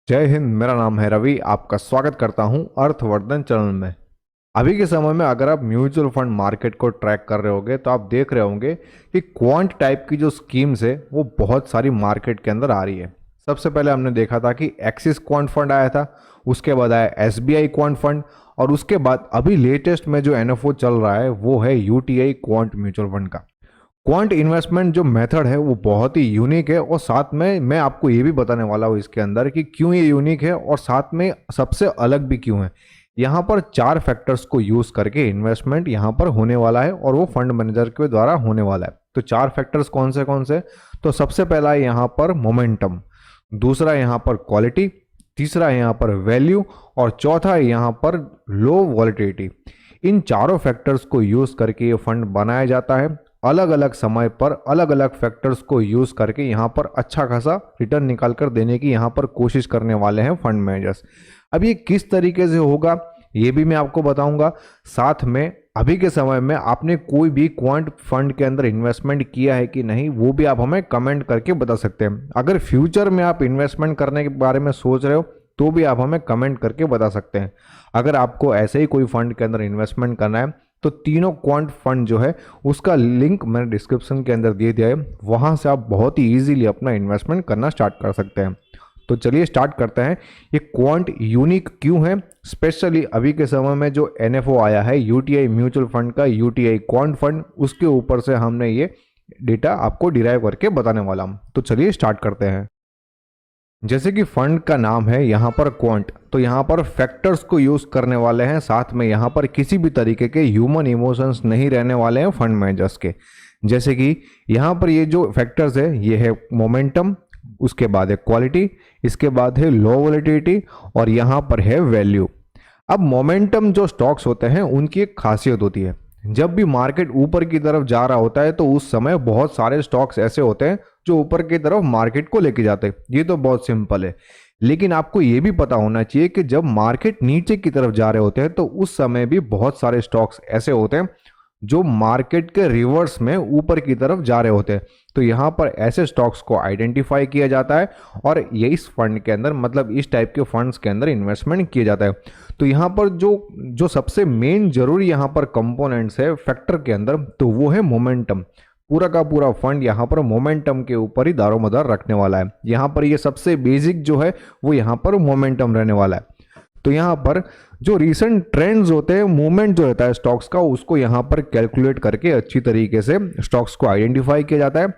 जय हिंद। मेरा नाम है रवि। आपका स्वागत करता हूं अर्थवर्धन चैनल में। अभी के समय में अगर आप म्यूचुअल फंड मार्केट को ट्रैक कर रहे होंगे तो आप देख रहे होंगे कि क्वांट टाइप की जो स्कीम्स है वो बहुत सारी मार्केट के अंदर आ रही है। सबसे पहले हमने देखा था कि एक्सिस क्वांट फंड आया था, उसके बाद आया एसबीआई क्वांट फंड, और उसके बाद अभी लेटेस्ट में जो एनएफओ चल रहा है वो है यूटीआई क्वांट म्यूचुअल फंड का। क्वांट इन्वेस्टमेंट जो मेथड है वो बहुत ही यूनिक है, और साथ में मैं आपको ये भी बताने वाला हूँ इसके अंदर कि क्यों ये यूनिक है और साथ में सबसे अलग भी क्यों है। यहाँ पर 4 फैक्टर्स को यूज करके इन्वेस्टमेंट यहाँ पर होने वाला है और वो फंड मैनेजर के द्वारा होने वाला है। तो 4 फैक्टर्स कौन से? तो सबसे पहला है यहाँ पर मोमेंटम, दूसरा है यहाँ पर क्वालिटी, तीसरा है यहाँ पर वैल्यू, और चौथा है यहाँ पर लो वॉलिटिलिटी। इन चारों फैक्टर्स को यूज करके ये फंड बनाया जाता है। अलग अलग समय पर अलग अलग फैक्टर्स को यूज करके यहाँ पर अच्छा खासा रिटर्न निकाल कर देने की यहाँ पर कोशिश करने वाले हैं फंड मैनेजर्स। अब ये किस तरीके से होगा ये भी मैं आपको बताऊंगा। साथ में अभी के समय में आपने कोई भी क्वांट फंड के अंदर इन्वेस्टमेंट किया है कि नहीं वो भी आप हमें कमेंट करके बता सकते हैं। अगर फ्यूचर में आप इन्वेस्टमेंट करने के बारे में सोच रहे हो तो भी आप हमें कमेंट करके बता सकते हैं। अगर आपको ऐसे ही कोई फंड के अंदर इन्वेस्टमेंट करना है तो तीनों क्वांट फंड जो है उसका लिंक मैंने डिस्क्रिप्शन के अंदर दे दिया है, वहां से आप बहुत ही इजीली अपना इन्वेस्टमेंट करना स्टार्ट कर सकते हैं। तो चलिए स्टार्ट करते हैं। ये क्वांट यूनिक क्यों है, स्पेशली अभी के समय में जो एनएफओ आया है यूटीआई म्यूचुअल फंड का, यूटीआई क्वांट फंड, उसके ऊपर से हमने ये डेटा आपको डिराइव करके बताने वाला हूं। तो चलिए स्टार्ट करते हैं। जैसे कि फंड का नाम है यहाँ पर क्वांट, तो यहाँ पर फैक्टर्स को यूज करने वाले हैं, साथ में यहाँ पर किसी भी तरीके के ह्यूमन इमोशंस नहीं रहने वाले हैं फंड मैनेजर्स के। जैसे कि यहाँ पर ये जो फैक्टर्स है ये है मोमेंटम, उसके बाद है क्वालिटी, इसके बाद है लो वोलेटिलिटी, और यहाँ पर है वैल्यू। अब मोमेंटम जो स्टॉक्स होते हैं उनकी एक खासियत होती है, जब भी मार्केट ऊपर की तरफ जा रहा होता है तो उस समय बहुत सारे स्टॉक्स ऐसे होते हैं जो ऊपर की तरफ मार्केट को लेके जाते हैं। ये तो बहुत सिंपल है, लेकिन आपको ये भी पता होना चाहिए कि जब मार्केट नीचे की तरफ जा रहे होते हैं तो उस समय भी बहुत सारे स्टॉक्स ऐसे होते हैं जो मार्केट के रिवर्स में ऊपर की तरफ जा रहे होते हैं। तो यहाँ पर ऐसे स्टॉक्स को आइडेंटिफाई किया जाता है और ये इस फंड के अंदर, मतलब इस टाइप के फंड्स के अंदर इन्वेस्टमेंट किया जाता है। तो यहाँ पर जो जो सबसे मेन जरूरी यहाँ पर कंपोनेंट्स है फैक्टर के अंदर, तो वो है मोमेंटम। पूरा का पूरा फंड यहाँ पर मोमेंटम के ऊपर ही दारोमदार रखने वाला है। यहाँ पर ये सबसे बेसिक जो है वो यहाँ पर मोमेंटम रहने वाला है। तो यहाँ पर जो रीसेंट ट्रेंड्स होते हैं, मूवमेंट जो रहता है स्टॉक्स का, उसको यहाँ पर कैलकुलेट करके अच्छी तरीके से स्टॉक्स को आइडेंटिफाई किया जाता है।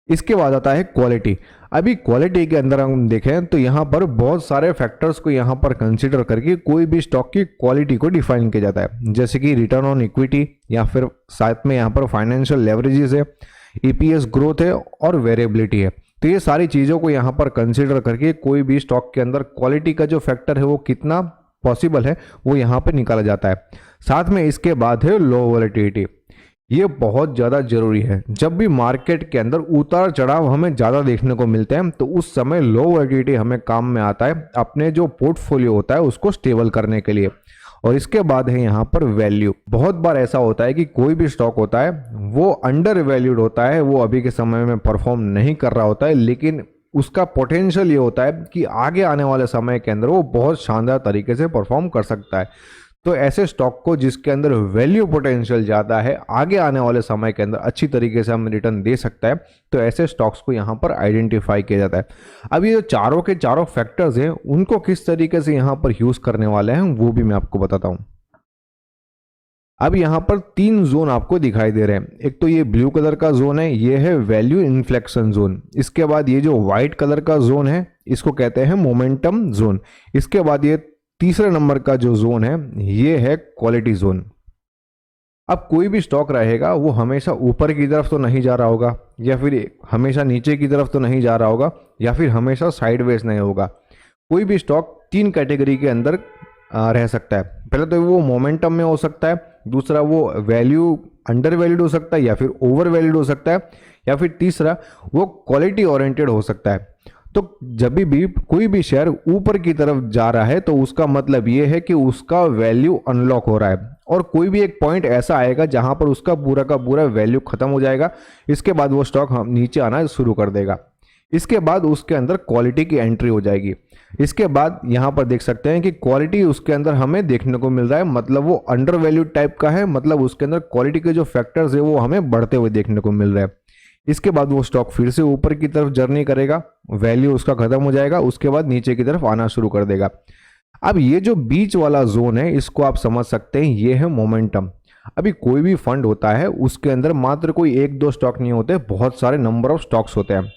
इसके बाद आता है क्वालिटी। अभी क्वालिटी के अंदर हम देखें तो यहाँ पर बहुत सारे फैक्टर्स को यहाँ पर कंसीडर करके कोई भी स्टॉक की क्वालिटी को डिफाइन किया जाता है, जैसे कि रिटर्न ऑन इक्विटी, या फिर साथ में यहाँ पर फाइनेंशियल लेवरेजेस है, ईपीएस ग्रोथ है और वेरिएबिलिटी है। तो ये सारी चीज़ों को यहाँ पर कंसीडर करके कोई भी स्टॉक के अंदर क्वालिटी का जो फैक्टर है वो कितना पॉसिबल है वो यहाँ पर निकाला जाता है। साथ में इसके बाद है लो वोलेटिलिटी। ये बहुत ज़्यादा जरूरी है। जब भी मार्केट के अंदर उतार चढ़ाव हमें ज़्यादा देखने को मिलते हैं तो उस समय लो वोलेटिलिटी हमें काम में आता है अपने जो पोर्टफोलियो होता है उसको स्टेबल करने के लिए। और इसके बाद है यहाँ पर वैल्यू। बहुत बार ऐसा होता है कि कोई भी स्टॉक होता है वो अंडर वैल्यूड होता है, वो अभी के समय में परफॉर्म नहीं कर रहा होता है, लेकिन उसका पोटेंशियल ये होता है कि आगे आने वाले समय के अंदर वो बहुत शानदार तरीके से परफॉर्म कर सकता है। तो ऐसे स्टॉक को जिसके अंदर वैल्यू पोटेंशियल ज़्यादा है, आगे आने वाले समय के अंदर अच्छी तरीके से हमें रिटर्न दे सकता है, तो ऐसे स्टॉक्स को यहाँ पर आइडेंटिफाई किया जाता है। अब ये जो चारों के चारों फैक्टर्स हैं उनको किस तरीके से यहाँ पर यूज़ करने वाले हैं वो भी मैं आपको बताता हूँ। अब यहाँ पर 3 जोन आपको दिखाई दे रहे हैं। एक तो ये ब्लू कलर का जोन है, ये है वैल्यू इन्फ्लेक्शन जोन। इसके बाद ये जो व्हाइट कलर का जोन है इसको कहते हैं मोमेंटम जोन। इसके बाद ये तीसरे नंबर का जो जोन है ये है क्वालिटी जोन। अब कोई भी स्टॉक रहेगा वो हमेशा ऊपर की तरफ तो नहीं जा रहा होगा, या फिर हमेशा नीचे की तरफ तो नहीं जा रहा होगा, या फिर हमेशा साइडवेज नहीं होगा। कोई भी स्टॉक 3 कैटेगरी के अंदर रह सकता है। पहले तो वो मोमेंटम में हो सकता है, दूसरा वो वैल्यू अंडर वैल्यूड हो सकता है या फिर ओवर वैल्यूड हो सकता है, या फिर तीसरा वो क्वालिटी ओरिएंटेड हो सकता है। तो जब भी कोई भी शेयर ऊपर की तरफ जा रहा है तो उसका मतलब ये है कि उसका वैल्यू अनलॉक हो रहा है, और कोई भी एक पॉइंट ऐसा आएगा जहां पर उसका पूरा का पूरा वैल्यू खत्म हो जाएगा। इसके बाद वो स्टॉक नीचे आना शुरू कर देगा। इसके बाद उसके अंदर क्वालिटी की एंट्री हो जाएगी। इसके बाद यहाँ पर देख सकते हैं कि क्वालिटी उसके अंदर हमें देखने को मिल रहा है, मतलब वो अंडर वैल्यूड टाइप का है, मतलब उसके अंदर क्वालिटी के जो फैक्टर्स है वो हमें बढ़ते हुए देखने को मिल रहा है। इसके बाद वो स्टॉक फिर से ऊपर की तरफ जर्नी करेगा, वैल्यू उसका खत्म हो जाएगा, उसके बाद नीचे की तरफ आना शुरू कर देगा। अब ये जो बीच वाला जोन है इसको आप समझ सकते हैं, ये है मोमेंटम। अभी कोई भी फंड होता है उसके अंदर मात्र कोई एक दो स्टॉक नहीं होते, बहुत सारे नंबर ऑफ स्टॉक्स होते हैं।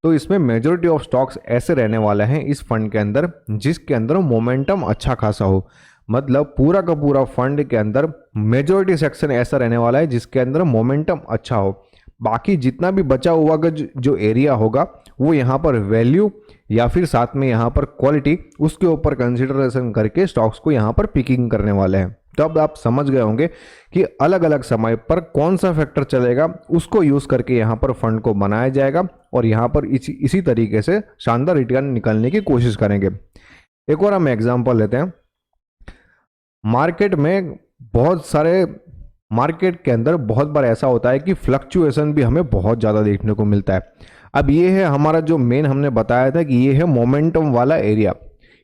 तो इसमें मेजोरिटी ऑफ स्टॉक्स ऐसे रहने वाले हैं इस फंड के अंदर जिसके अंदर मोमेंटम अच्छा खासा हो, मतलब पूरा का पूरा फंड के अंदर मेजोरिटी सेक्शन ऐसा रहने वाला है जिसके अंदर मोमेंटम अच्छा हो। बाकी जितना भी बचा हुआ का जो एरिया होगा वो यहाँ पर वैल्यू या फिर साथ में यहाँ पर क्वालिटी उसके ऊपर कंसिडरेशन करके स्टॉक्स को यहाँ पर पिकिंग करने वाले हैं। तो अब आप समझ गए होंगे कि अलग अलग समय पर कौन सा फैक्टर चलेगा, उसको यूज करके यहाँ पर फंड को बनाया जाएगा और यहाँ पर इसी तरीके से शानदार रिटर्न निकालने की कोशिश करेंगे। एक और हम एग्जांपल लेते हैं। मार्केट के अंदर बहुत बार ऐसा होता है कि फ्लक्चुएशन भी हमें बहुत ज़्यादा देखने को मिलता है। अब ये है हमारा जो मेन हमने बताया था कि ये है मोमेंटम वाला एरिया,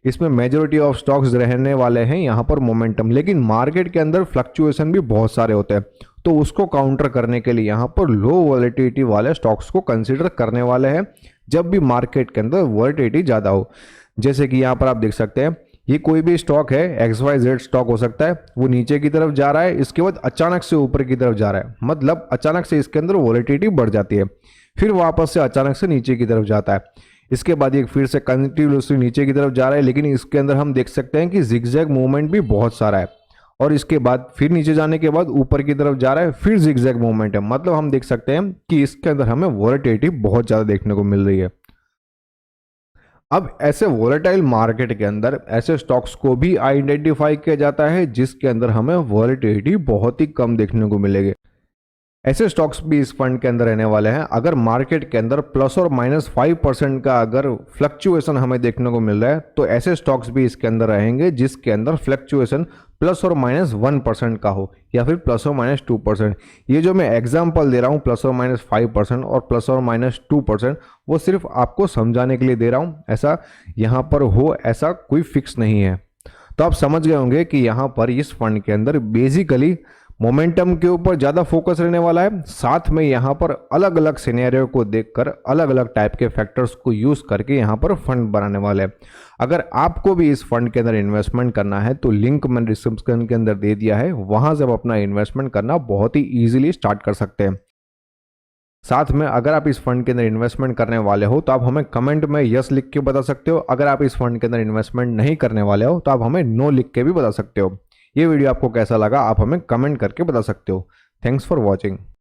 इसमें मेजॉरिटी ऑफ स्टॉक्स रहने वाले हैं यहाँ पर मोमेंटम, लेकिन मार्केट के अंदर फ्लक्चुएशन भी बहुत सारे होते हैं। तो उसको काउंटर करने के लिए यहाँ पर लो वॉलेटिलिटी वाले स्टॉक्स को कंसिडर करने वाले हैं जब भी मार्केट के अंदर वॉलेटिलिटी ज़्यादा हो। जैसे कि यहाँ पर आप देख सकते हैं ये कोई भी स्टॉक है, XYZ स्टॉक हो सकता है, वो नीचे की तरफ जा रहा है, इसके बाद अचानक से ऊपर की तरफ जा रहा है, मतलब अचानक से इसके अंदर वॉलेटिलिटी बढ़ जाती है, फिर वापस से अचानक से नीचे की तरफ जाता है, इसके बाद ये फिर से कंटिन्यूसली नीचे की तरफ जा रहा है, लेकिन इसके अंदर हम देख सकते हैं कि जिगजैग मूवमेंट भी बहुत सारा है, और इसके बाद फिर नीचे जाने के बाद ऊपर की तरफ जा रहा है, फिर जिगजैग मूवमेंट है, मतलब हम देख सकते हैं कि इसके अंदर हमें वॉलेटिलिटी बहुत ज़्यादा देखने को मिल रही है। अब ऐसे वोलेटाइल मार्केट के अंदर ऐसे स्टॉक्स को भी आइडेंटिफाई किया जाता है जिसके अंदर हमें वॉलेटिलिटी बहुत ही कम देखने को मिलेगी। ऐसे स्टॉक्स भी इस फंड के अंदर रहने वाले हैं। अगर मार्केट के अंदर प्लस और माइनस 5% का अगर फ्लक्चुएशन हमें देखने को मिल रहा है तो ऐसे स्टॉक्स भी इसके अंदर रहेंगे जिसके अंदर फ्लक्चुएशन प्लस और माइनस 1% का हो या फिर प्लस और माइनस 2%। ये जो मैं एग्जांपल दे रहा हूँ प्लस और माइनस 5% और प्लस और माइनस 2%, वो सिर्फ आपको समझाने के लिए दे रहा हूँ, ऐसा यहाँ पर हो ऐसा कोई फिक्स नहीं है। तो आप समझ गए होंगे कि यहाँ पर इस फंड के अंदर बेसिकली मोमेंटम के ऊपर ज़्यादा फोकस रहने वाला है, साथ में यहाँ पर अलग अलग सिनेरियो को देखकर अलग अलग टाइप के फैक्टर्स को यूज़ करके यहाँ पर फंड बनाने वाले हैं। अगर आपको भी इस फंड के अंदर इन्वेस्टमेंट करना है तो लिंक मैंने डिस्क्रिप्शन के अंदर दे दिया है, वहाँ से आप अपना इन्वेस्टमेंट करना बहुत ही ईजिली स्टार्ट कर सकते हैं। साथ में अगर आप इस फंड के अंदर इन्वेस्टमेंट करने वाले हो तो आप हमें कमेंट में यस लिख के बता सकते हो। अगर आप इस फंड के अंदर इन्वेस्टमेंट नहीं करने वाले हो तो आप हमें नो लिख के भी बता सकते हो। ये वीडियो आपको कैसा लगा आप हमें कमेंट करके बता सकते हो। Thanks for watching.